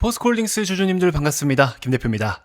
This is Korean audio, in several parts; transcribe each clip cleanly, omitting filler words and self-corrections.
포스코홀딩스 주주님들 반갑습니다. 김 대표입니다.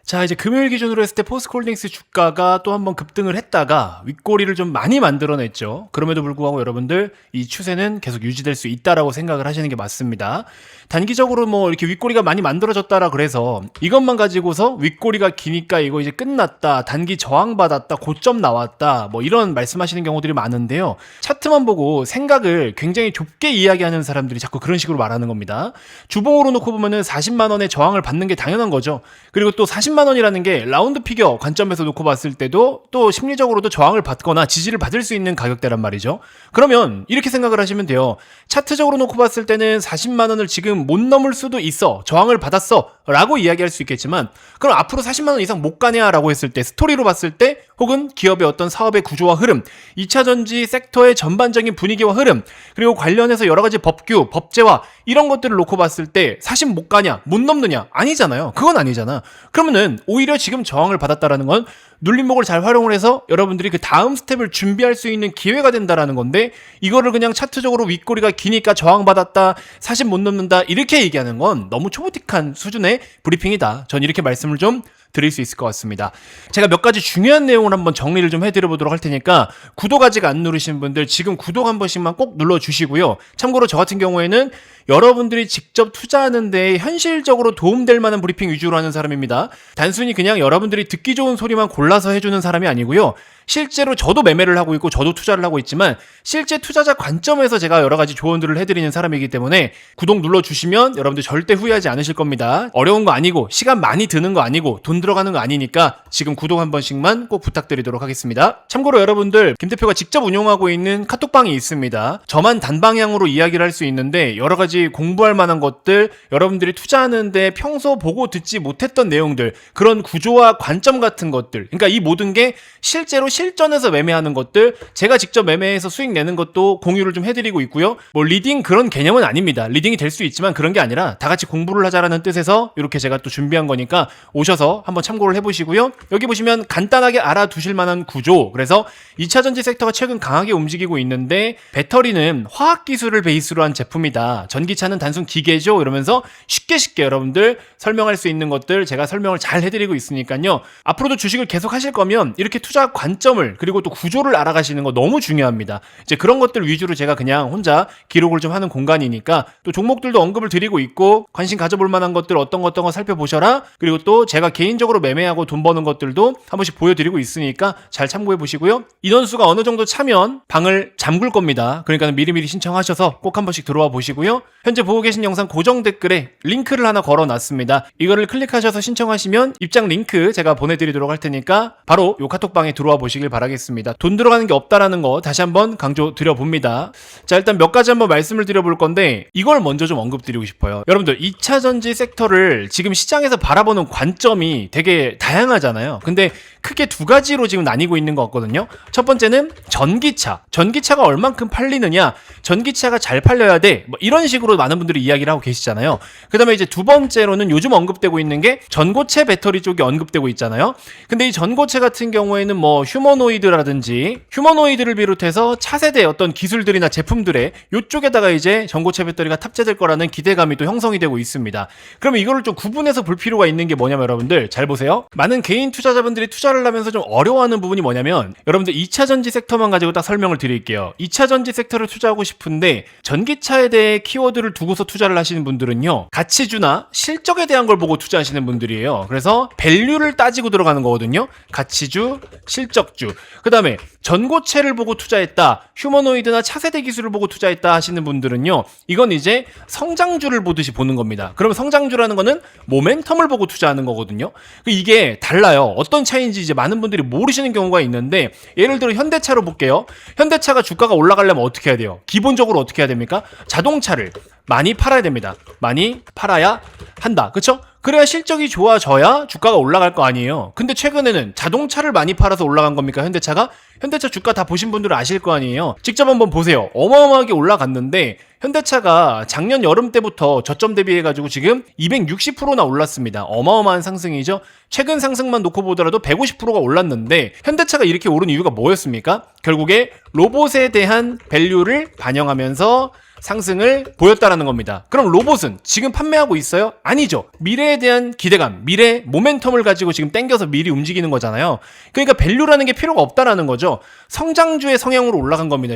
자, 이제 금요일 기준으로 했을 때 포스코홀딩스 주가가 또 한번 급등을 했다가 윗꼬리를 좀 많이 만들어냈죠. 그럼에도 불구하고 여러분들 이 추세는 계속 유지될 수 있다라고 생각을 하시는 게 맞습니다. 단기적으로 뭐 이렇게 윗꼬리가 많이 만들어졌다라 그래서 이것만 가지고서 윗꼬리가 기니까 이거 이제 끝났다, 단기 저항받았다, 고점 나왔다, 뭐 이런 말씀하시는 경우들이 많은데요. 차트만 보고 생각을 굉장히 좁게 이야기하는 사람들이 자꾸 그런 식으로 말하는 겁니다. 주봉으로 놓고 보면은 40만 원의 저항을 받는 게 당연한 거죠. 그리고 또 40만 원이라는 게 라운드 피겨 관점에서 놓고 봤을 때도 또 심리적으로도 저항을 받거나 지지를 받을 수 있는 가격대란 말이죠. 그러면 이렇게 생각을 하시면 돼요. 차트적으로 놓고 봤을 때는 40만 원을 지금 못 넘을 수도 있어, 저항을 받았어 라고 이야기할 수 있겠지만, 그럼 앞으로 40만 원 이상 못 가냐 라고 했을 때, 스토리로 봤을 때, 혹은 기업의 어떤 사업의 구조와 흐름, 2차전지 섹터의 전반적인 분위기와 흐름, 그리고 관련해서 여러 가지 법규, 법제화 이런 것들을 놓고 봤을 때 40 못 가냐, 못 넘느냐? 아니잖아요. 그건 아니잖아. 그러면은 오히려 지금 저항을 받았다라는 건 눌림목을 잘 활용을 해서 여러분들이 그 다음 스텝을 준비할 수 있는 기회가 된다라는 건데, 이거를 그냥 차트적으로 윗꼬리가 기니까 저항받았다, 40 못 넘는다 이렇게 얘기하는 건 너무 초보틱한 수준의 브리핑이다. 전 이렇게 말씀을 좀 드릴 수 있을 것 같습니다. 제가 몇 가지 중요한 내용을 한번 정리를 좀 해드려 보도록 할 테니까, 구독 아직 안 누르신 분들 지금 구독 한 번씩만 꼭 눌러주시고요. 참고로 저 같은 경우에는 여러분들이 직접 투자하는 데 현실적으로 도움될 만한 브리핑 위주로 하는 사람입니다. 단순히 그냥 여러분들이 듣기 좋은 소리만 골라서 해주는 사람이 아니고요. 실제로 저도 매매를 하고 있고 저도 투자를 하고 있지만 실제 투자자 관점에서 제가 여러 가지 조언들을 해드리는 사람이기 때문에 구독 눌러주시면 여러분들 절대 후회하지 않으실 겁니다. 어려운 거 아니고 시간 많이 드는 거 아니고 돈 들어가는 거 아니니까 지금 구독 한 번씩만 꼭 부탁드리도록 하겠습니다. 참고로 여러분들, 김 대표가 직접 운영하고 있는 카톡방이 있습니다. 저만 단방향으로 이야기를 할 수 있는데 여러 가지 공부할 만한 것들, 여러분들이 투자하는데 평소 보고 듣지 못했던 내용들, 그런 구조와 관점 같은 것들, 그러니까 이 모든 게 실제로 실전에서 매매하는 것들, 제가 직접 매매해서 수익 내는 것도 공유를 좀 해드리고 있고요. 뭐 리딩 그런 개념은 아닙니다. 리딩이 될 수 있지만 그런 게 아니라 다 같이 공부를 하자라는 뜻에서 이렇게 제가 또 준비한 거니까 오셔서 한번 참고를 해보시고요. 여기 보시면 간단하게 알아두실 만한 구조, 그래서 2차전지 섹터가 최근 강하게 움직이고 있는데 배터리는 화학기술을 베이스로 한 제품이다, 전기차는 단순 기계죠, 이러면서 쉽게 여러분들 설명할 수 있는 것들 제가 설명을 잘 해드리고 있으니까요. 앞으로도 주식을 계속 하실 거면 이렇게 투자 관점을, 그리고 또 구조를 알아가시는 거 너무 중요합니다. 이제 그런 것들 위주로 제가 그냥 혼자 기록을 좀 하는 공간이니까, 또 종목들도 언급을 드리고 있고 관심 가져볼 만한 것들 어떤 거 살펴보셔라. 그리고 또 제가 개인적으로 매매하고 돈 버는 것들도 한 번씩 보여드리고 있으니까 잘 참고해 보시고요. 인원수가 어느 정도 차면 방을 잠글 겁니다. 그러니까 미리미리 신청하셔서 꼭 한 번씩 들어와 보시고요. 현재 보고 계신 영상 고정 댓글에 링크를 하나 걸어놨습니다. 이거를 클릭하셔서 신청하시면 입장 링크 제가 보내드리도록 할 테니까 바로 요 카톡방에 들어와 보시길 바라겠습니다. 돈 들어가는 게 없다라는 거 다시 한번 강조 드려봅니다. 자, 일단 몇 가지 한번 말씀을 드려볼 건데, 이걸 먼저 좀 언급드리고 싶어요. 여러분들, 2차전지 섹터를 지금 시장에서 바라보는 관점이 되게 다양하잖아요. 근데 크게 두 가지로 지금 나뉘고 있는 것 같거든요. 첫 번째는 전기차가 얼만큼 팔리느냐, 전기차가 잘 팔려야 돼, 뭐 이런 식으로 많은 분들이 이야기를 하고 계시잖아요. 그 다음에 이제 두 번째로는 요즘 언급되고 있는 게 전고체 배터리 쪽이 언급되고 있잖아요. 근데 이 전고체 같은 경우에는 뭐 휴머노이드라든지, 휴머노이드를 비롯해서 차세대 어떤 기술들이나 제품들의 요쪽에다가 이제 전고체 배터리가 탑재될 거라는 기대감이 또 형성이 되고 있습니다. 그러면 이거를 좀 구분해서 볼 필요가 있는 게 뭐냐면, 여러분들 잘 보세요. 많은 개인 투자자분들이 투자를 하면서 좀 어려워하는 부분이 뭐냐면, 여러분들 2차전지 섹터만 가지고 딱 설명을 드릴게요. 2차전지 섹터를 투자하고 싶은데 전기차에 대해 키워드를 두고서 투자를 하시는 분들은요, 가치주나 실적에 대한 걸 보고 투자하시는 분들이에요. 그래서 밸류를 따지고 들어가는 거거든요. 가치주, 실적주. 그 다음에 전고체를 보고 투자했다, 휴머노이드나 차세대 기술을 보고 투자했다 하시는 분들은요, 이건 이제 성장주를 보듯이 보는 겁니다. 그럼 성장주라는 거는 모멘텀을 보고 투자하는 거거든요. 이게 달라요. 어떤 차이인지 이제 많은 분들이 모르시는 경우가 있는데, 예를 들어 현대차로 볼게요. 현대차가 주가가 올라가려면 어떻게 해야 돼요? 기본적으로 어떻게 해야 됩니까? 자동차를 많이 팔아야 됩니다. 많이 팔아야 한다. 그쵸? 그래야 실적이 좋아져야 주가가 올라갈 거 아니에요. 근데 최근에는 자동차를 많이 팔아서 올라간 겁니까, 현대차가? 현대차 주가 다 보신 분들은 아실 거 아니에요. 직접 한번 보세요. 어마어마하게 올라갔는데 현대차가 작년 여름 때부터 저점 대비해가지고 지금 260%나 올랐습니다. 어마어마한 상승이죠. 최근 상승만 놓고 보더라도 150%가 올랐는데, 현대차가 이렇게 오른 이유가 뭐였습니까? 결국에 로봇에 대한 밸류를 반영하면서 상승을 보였다라는 겁니다. 그럼 로봇은 지금 판매하고 있어요? 아니죠. 미래에 대한 기대감, 미래 모멘텀을 가지고 지금 땡겨서 미리 움직이는 거잖아요. 그러니까 밸류라는 게 필요가 없다라는 거죠. 성장주의 성향으로 올라간 겁니다.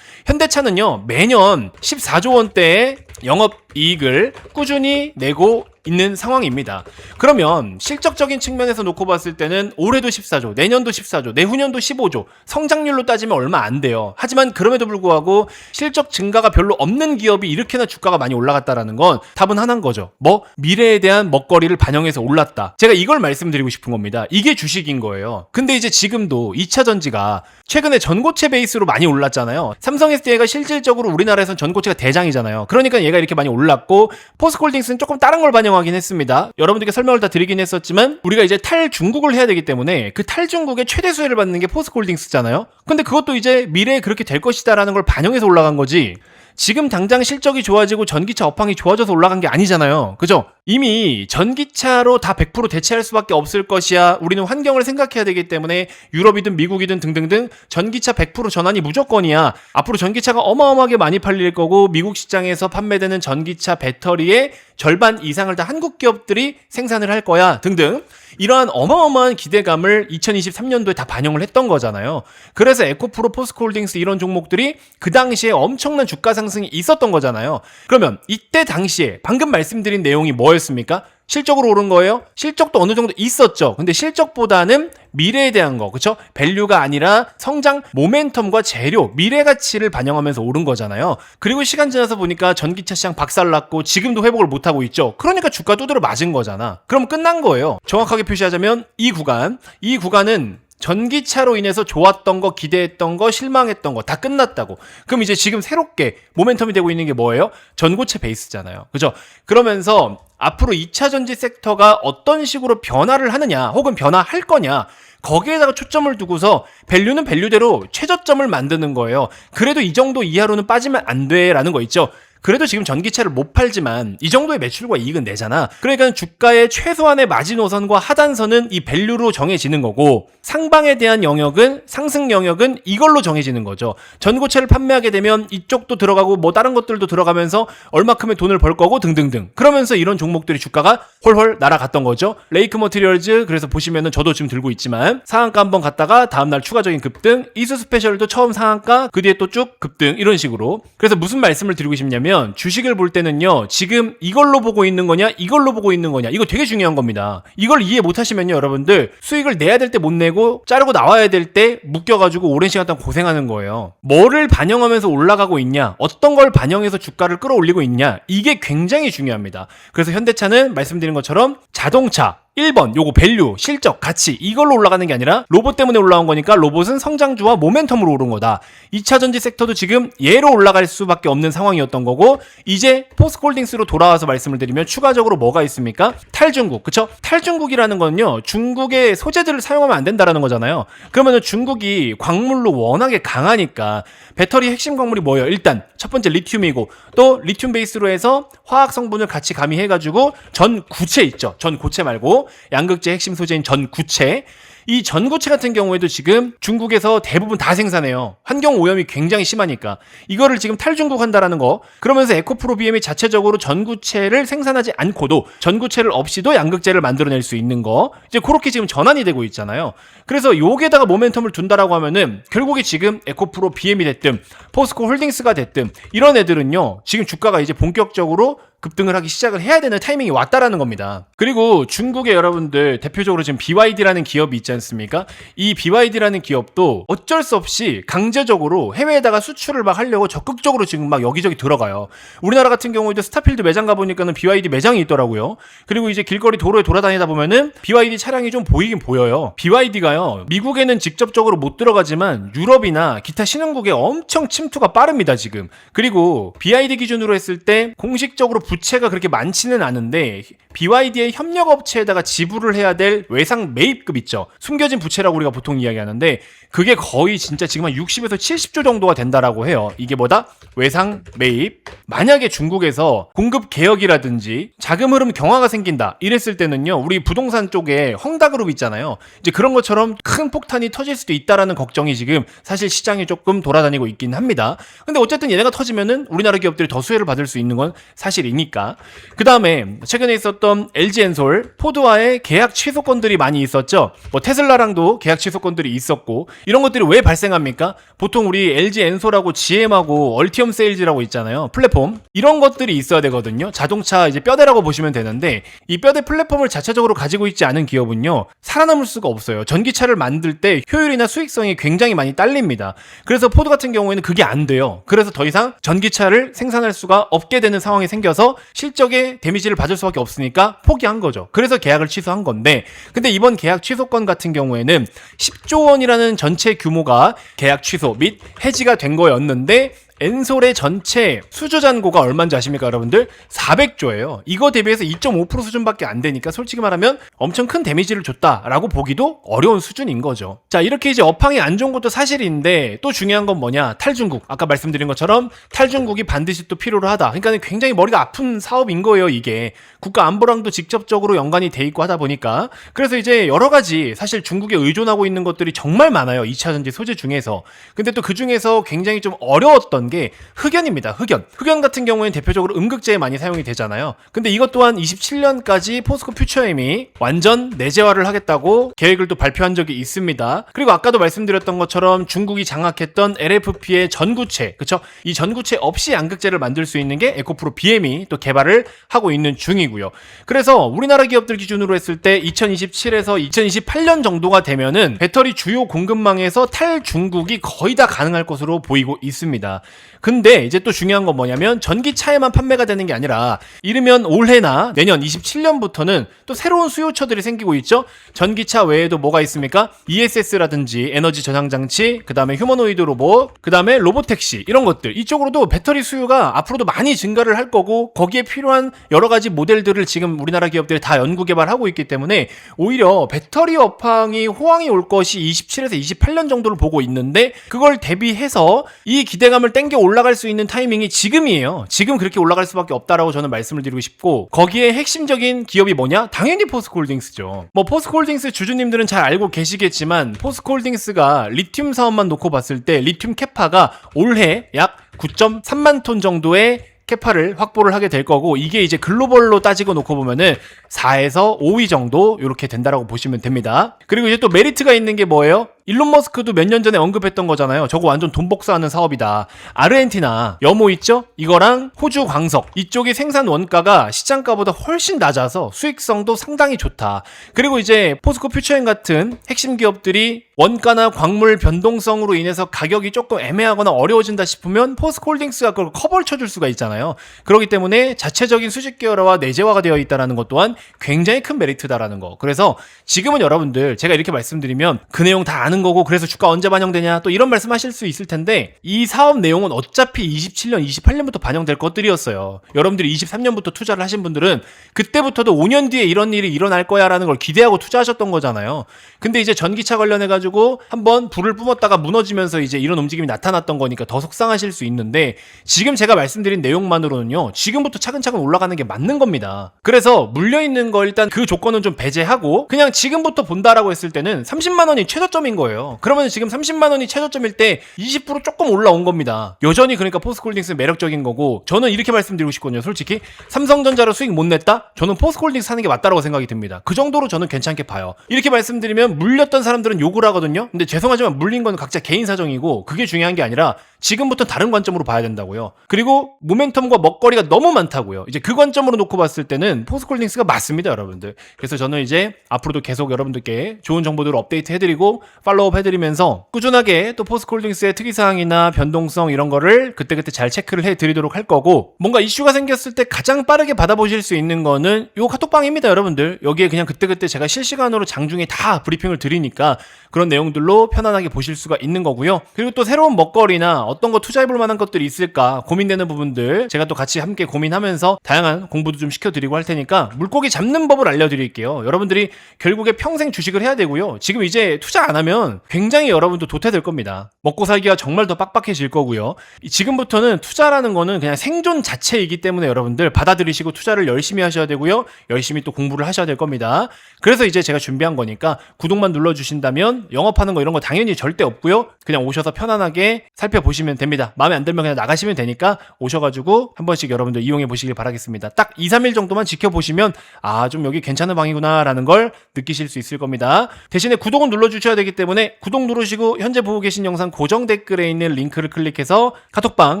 현대차는요 매년 14조 원대의 영업이익을 꾸준히 내고 있는 상황입니다. 그러면 실적적인 측면에서 놓고 봤을 때는 올해도 14조, 내년도 14조, 내후년도 15조, 성장률로 따지면 얼마 안 돼요. 하지만 그럼에도 불구하고 실적 증가가 별로 없는 기업이 이렇게나 주가가 많이 올라갔다라는 건 답은 하나인 거죠. 미래에 대한 먹거리를 반영해서 올랐다. 제가 이걸 말씀드리고 싶은 겁니다. 이게 주식인 거예요. 근데 이제 지금도 2차 전지가 최근에 전고체 베이스로 많이 올랐잖아요. 삼성 SDI가 실질적으로 우리나라에선 전고체가 대장이잖아요. 그러니까 얘가 이렇게 많이 올랐고 포스코홀딩스는 조금 다른 걸 반영하긴 했습니다. 여러분들께 설명을 다 드리긴 했었지만 우리가 이제 탈중국을 해야 되기 때문에 그 탈중국의 최대 수혜를 받는 게 포스코홀딩스잖아요. 근데 그것도 이제 미래에 그렇게 될 것이다라는 걸 반영해서 올라간 거지. 지금 당장 실적이 좋아지고 전기차 업황이 좋아져서 올라간 게 아니잖아요. 그죠? 이미 전기차로 다 100% 대체할 수밖에 없을 것이야. 우리는 환경을 생각해야 되기 때문에 유럽이든 미국이든 등등등 전기차 100% 전환이 무조건이야. 앞으로 전기차가 어마어마하게 많이 팔릴 거고 미국 시장에서 판매되는 전기차 배터리의 절반 이상을 다 한국 기업들이 생산을 할 거야. 등등. 이러한 어마어마한 기대감을 2023년도에 다 반영을 했던 거잖아요. 그래서 에코프로, 포스코홀딩스 이런 종목들이 그 당시에 엄청난 주가 상승이 있었던 거잖아요. 그러면 이때 당시에 방금 말씀드린 내용이 뭐였습니까? 실적으로 오른 거예요? 실적도 어느 정도 있었죠. 근데 실적보다는 미래에 대한 거, 그쵸? 밸류가 아니라 성장 모멘텀과 재료, 미래 가치를 반영하면서 오른 거잖아요. 그리고 시간 지나서 보니까 전기차 시장 박살났고 지금도 회복을 못하고 있죠. 그러니까 주가 두드려 맞은 거잖아. 그럼 끝난 거예요. 정확하게 표시하자면 이 구간은 전기차로 인해서 좋았던 거, 기대했던 거, 실망했던 거 다 끝났다고. 그럼 이제 지금 새롭게 모멘텀이 되고 있는 게 뭐예요? 전고체 베이스잖아요. 그죠? 그러면서 앞으로 2차 전지 섹터가 어떤 식으로 변화를 하느냐, 혹은 변화할 거냐, 거기에다가 초점을 두고서 밸류는 밸류대로 최저점을 만드는 거예요. 그래도 이 정도 이하로는 빠지면 안 돼라는 거 있죠. 그래도 지금 전기차를 못 팔지만 이 정도의 매출과 이익은 내잖아. 그러니까 주가의 최소한의 마지노선과 하단선은 이 밸류로 정해지는 거고 상방에 대한 영역은 상승 영역은 이걸로 정해지는 거죠. 전고체를 판매하게 되면 이쪽도 들어가고 뭐 다른 것들도 들어가면서 얼마큼의 돈을 벌 거고 등등등. 그러면서 이런 종목들이 주가가 홀홀 날아갔던 거죠. 레이크 머티리얼즈 그래서 보시면은 저도 지금 들고 있지만 상한가 한번 갔다가 다음날 추가적인 급등, 이수 스페셜도 처음 상한가 그 뒤에 또 쭉 급등 이런 식으로. 그래서 무슨 말씀을 드리고 싶냐면 주식을 볼 때는요 지금 이걸로 보고 있는 거냐 이걸로 보고 있는 거냐 이거 되게 중요한 겁니다. 이걸 이해 못하시면요 여러분들 수익을 내야 될 때 못 내고 자르고 나와야 될 때 묶여가지고 오랜 시간 동안 고생하는 거예요. 뭐를 반영하면서 올라가고 있냐, 어떤 걸 반영해서 주가를 끌어올리고 있냐, 이게 굉장히 중요합니다. 그래서 현대차는 말씀드린 것처럼 자동차 1번 요거 밸류, 실적, 가치 이걸로 올라가는 게 아니라 로봇 때문에 올라온 거니까 로봇은 성장주와 모멘텀으로 오른 거다. 2차 전지 섹터도 지금 얘로 올라갈 수밖에 없는 상황이었던 거고 이제 포스코홀딩스로 돌아와서 말씀을 드리면 추가적으로 뭐가 있습니까? 탈중국, 그쵸? 탈중국이라는 거는요 중국의 소재들을 사용하면 안 된다라는 거잖아요. 그러면 중국이 광물로 워낙에 강하니까 배터리 핵심 광물이 뭐예요? 일단 첫 번째 리튬이고 또 리튬 베이스로 해서 화학 성분을 같이 가미해가지고 전구체 있죠. 전고체 말고 양극재 핵심 소재인 전구체. 이 전구체 같은 경우에도 지금 중국에서 대부분 다 생산해요. 환경 오염이 굉장히 심하니까. 이거를 지금 탈중국 한다라는 거. 그러면서 에코프로 BM이 자체적으로 전구체를 생산하지 않고도 전구체를 없이도 양극재를 만들어낼 수 있는 거. 이제 그렇게 지금 전환이 되고 있잖아요. 그래서 요게다가 모멘텀을 둔다라고 하면은 결국에 지금 에코프로 BM이 됐든 포스코 홀딩스가 됐든 이런 애들은요. 지금 주가가 이제 본격적으로 급등을 하기 시작을 해야 되는 타이밍이 왔다라는 겁니다. 그리고 중국의 여러분들 대표적으로 지금 BYD라는 기업이 있지 않습니까? 이 BYD라는 기업도 어쩔 수 없이 강제적으로 해외에다가 수출을 막 하려고 적극적으로 지금 막 여기저기 들어가요. 우리나라 같은 경우에도 스타필드 매장 가보니까는 BYD 매장이 있더라고요. 그리고 이제 길거리 도로에 돌아다니다 보면은 BYD 차량이 좀 보이긴 보여요. BYD가요 미국에는 직접적으로 못 들어가지만 유럽이나 기타 신흥국에 엄청 침투가 빠릅니다 지금. 그리고 BYD 기준으로 했을 때 공식적으로 부채가 그렇게 많지는 않은데 BYD의 협력업체에다가 지불을 해야 될 외상 매입급 있죠. 숨겨진 부채라고 우리가 보통 이야기하는데 그게 거의 진짜 지금 한 60에서 70조 정도가 된다라고 해요. 이게 뭐다? 외상 매입. 만약에 중국에서 공급 개혁이라든지 자금 흐름 경화가 생긴다 이랬을 때는요, 우리 부동산 쪽에 헝다그룹 있잖아요. 이제 그런 것처럼 큰 폭탄이 터질 수도 있다라는 걱정이 지금 사실 시장에 조금 돌아다니고 있긴 합니다. 근데 어쨌든 얘네가 터지면은 우리나라 기업들이 더 수혜를 받을 수 있는 건 사실이니까. 그 다음에 최근에 있었던 LG엔솔, 포드와의 계약 취소건들이 많이 있었죠. 뭐 테슬라랑도 계약 취소건들이 있었고, 이런 것들이 왜 발생합니까? 보통 우리 LG엔솔하고 GM하고 얼티엄 세일즈라고 있잖아요. 플랫폼. 이런 것들이 있어야 되거든요. 자동차 이제 뼈대라고 보시면 되는데 이 뼈대 플랫폼을 자체적으로 가지고 있지 않은 기업은요, 살아남을 수가 없어요. 전기차를 만들 때 효율이나 수익성이 굉장히 많이 딸립니다. 그래서 포드 같은 경우에는 그게 안 돼요. 그래서 더 이상 전기차를 생산할 수가 없게 되는 상황이 생겨서 실적에 데미지를 받을 수밖에 없으니까 포기한 거죠. 그래서 계약을 취소한 건데, 근데 이번 계약 취소건 같은 경우에는 10조 원이라는 전체 규모가 계약 취소 및 해지가 된 거였는데 엔솔의 전체 수주 잔고가 얼마인지 아십니까 여러분들? 400조예요. 이거 대비해서 2.5% 수준밖에 안 되니까 솔직히 말하면 엄청 큰 데미지를 줬다라고 보기도 어려운 수준인 거죠. 자, 이렇게 이제 업황이 안 좋은 것도 사실인데 또 중요한 건 뭐냐? 탈중국. 아까 말씀드린 것처럼 탈중국이 반드시 또 필요로 하다. 그러니까 굉장히 머리가 아픈 사업인 거예요, 이게. 국가 안보랑도 직접적으로 연관이 돼 있고 하다 보니까. 그래서 이제 여러 가지 사실 중국에 의존하고 있는 것들이 정말 많아요. 2차 전지 소재 중에서. 근데 또 그 중에서 굉장히 좀 어려웠던 게 흑연입니다. 흑연 같은 경우에는 대표적으로 음극재에 많이 사용이 되잖아요. 근데 이것 또한 27년까지 포스코 퓨처엠이 완전 내재화를 하겠다고 계획을 또 발표한 적이 있습니다. 그리고 아까도 말씀드렸던 것처럼 중국이 장악했던 LFP의 전구체, 그쵸? 이 전구체 없이 양극재를 만들 수 있는 게 에코프로 BM이 또 개발을 하고 있는 중이고요. 그래서 우리나라 기업들 기준으로 했을 때 2027에서 2028년 정도가 되면은 배터리 주요 공급망에서 탈중국이 거의 다 가능할 것으로 보이고 있습니다. 근데 이제 또 중요한 건 뭐냐면 전기차에만 판매가 되는 게 아니라 이르면 올해나 내년 27년부터는 또 새로운 수요처들이 생기고 있죠. 전기차 외에도 뭐가 있습니까? ESS라든지 에너지 저장 장치, 그 다음에 휴머노이드 로봇, 그 다음에 로보택시, 이런 것들, 이쪽으로도 배터리 수요가 앞으로도 많이 증가를 할 거고 거기에 필요한 여러 가지 모델들을 지금 우리나라 기업들이 다 연구 개발하고 있기 때문에 오히려 배터리 업황이 호황이 올 것이 27에서 28년 정도를 보고 있는데, 그걸 대비해서 이 기대감을 땡겨 올라갈 수 있는 타이밍이 지금이에요. 지금 그렇게 올라갈 수밖에 없다라고 저는 말씀을 드리고 싶고, 거기에 핵심적인 기업이 뭐냐? 당연히 포스코홀딩스죠. 뭐 포스코홀딩스 주주님들은 잘 알고 계시겠지만 포스코홀딩스가 리튬 사업만 놓고 봤을 때 리튬 캐파가 올해 약 9.3만 톤 정도의 캐파를 확보를 하게 될 거고, 이게 이제 글로벌로 따지고 놓고 보면은 4에서 5위 정도 이렇게 된다라고 보시면 됩니다. 그리고 이제 또 메리트가 있는 게 뭐예요? 일론 머스크도 몇 년 전에 언급했던 거잖아요. 저거 완전 돈 복사하는 사업이다. 아르헨티나 염호 있죠? 이거랑 호주 광석, 이쪽이 생산 원가가 시장가보다 훨씬 낮아서 수익성도 상당히 좋다. 그리고 이제 포스코 퓨처엠 같은 핵심 기업들이 원가나 광물 변동성으로 인해서 가격이 조금 애매하거나 어려워진다 싶으면 포스코홀딩스가 그걸 커버를 쳐줄 수가 있잖아요. 그렇기 때문에 자체적인 수직 계열화와 내재화가 되어 있다는 것 또한 굉장히 큰 메리트다라는 거. 그래서 지금은 여러분들 제가 이렇게 말씀드리면 그 내용 다 아는 거고 그래서 주가 언제 반영되냐 또 이런 말씀하실 수 있을 텐데, 이 사업 내용은 어차피 27년, 28년부터 반영될 것들이었어요. 여러분들이 23년부터 투자를 하신 분들은 그때부터도 5년 뒤에 이런 일이 일어날 거야라는 걸 기대하고 투자하셨던 거잖아요. 근데 이제 전기차 관련해가지고 한번 불을 뿜었다가 무너지면서 이제 이런 움직임이 나타났던 거니까 더 속상하실 수 있는데, 지금 제가 말씀드린 내용만으로는요, 지금부터 차근차근 올라가는 게 맞는 겁니다. 그래서 물려있는 거 일단 그 조건은 좀 배제하고 그냥 지금부터 본다라고 했을 때는 30만 원이 최저점인 거예요. 그러면 지금 30만 원이 최저점일 때 20% 조금 올라온 겁니다. 여전히 그러니까 포스코홀딩스는 매력적인 거고, 저는 이렇게 말씀드리고 싶거든요. 솔직히 삼성전자로 수익 못 냈다? 저는 포스코홀딩스 사는 게 맞다라고 생각이 듭니다. 그 정도로 저는 괜찮게 봐요. 이렇게 말씀드리면 물렸던 사람들은 욕을 하거든요. 근데 죄송하지만 물린 건 각자 개인 사정이고 그게 중요한 게 아니라 지금부터 다른 관점으로 봐야 된다고요. 그리고 모멘텀과 먹거리가 너무 많다고요. 이제 그 관점으로 놓고 봤을 때는 포스코홀딩스가 맞습니다, 여러분들. 그래서 저는 이제 앞으로도 계속 여러분들께 좋은 정보들을 업데이트 해드리고 팔로우업 해드리면서 꾸준하게 또 포스코홀딩스의 특이사항이나 변동성 이런 거를 그때그때 잘 체크를 해드리도록 할 거고, 뭔가 이슈가 생겼을 때 가장 빠르게 받아보실 수 있는 거는 요 카톡방입니다, 여러분들. 여기에 그냥 그때그때 제가 실시간으로 장중에 다 브리핑을 드리니까 그런 내용들로 편안하게 보실 수가 있는 거고요. 그리고 또 새로운 먹거리나 어떤 거 투자해볼 만한 것들이 있을까 고민되는 부분들 제가 또 같이 함께 고민하면서 다양한 공부도 좀 시켜드리고 할 테니까 물고기 잡는 법을 알려드릴게요. 여러분들이 결국에 평생 주식을 해야 되고요. 지금 이제 투자 안 하면 굉장히 여러분도 도태될 겁니다. 먹고 살기가 정말 더 빡빡해질 거고요. 지금부터는 투자라는 거는 그냥 생존 자체이기 때문에 여러분들 받아들이시고 투자를 열심히 하셔야 되고요. 열심히 또 공부를 하셔야 될 겁니다. 그래서 이제 제가 준비한 거니까 구독만 눌러주신다면 영업하는 거 이런 거 당연히 절대 없고요. 그냥 오셔서 편안하게 살펴보시면 됩니다. 마음에 안 들면 그냥 나가시면 되니까 오셔가지고 한 번씩 여러분들 이용해 보시길 바라겠습니다. 딱 2, 3일 정도만 지켜보시면 아, 좀 여기 괜찮은 방이구나 라는 걸 느끼실 수 있을 겁니다. 대신에 구독은 눌러주셔야 되기 때문에 구독 누르시고 현재 보고 계신 영상 고정 댓글에 있는 링크를 클릭해서 카톡방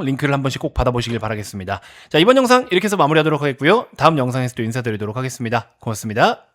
링크를 한 번씩 꼭 받아보시길 바라겠습니다. 자, 이번 영상 이렇게 해서 마무리하도록 하겠고요. 다음 영상에서 또 인사드리도록 하겠습니다. 고맙습니다.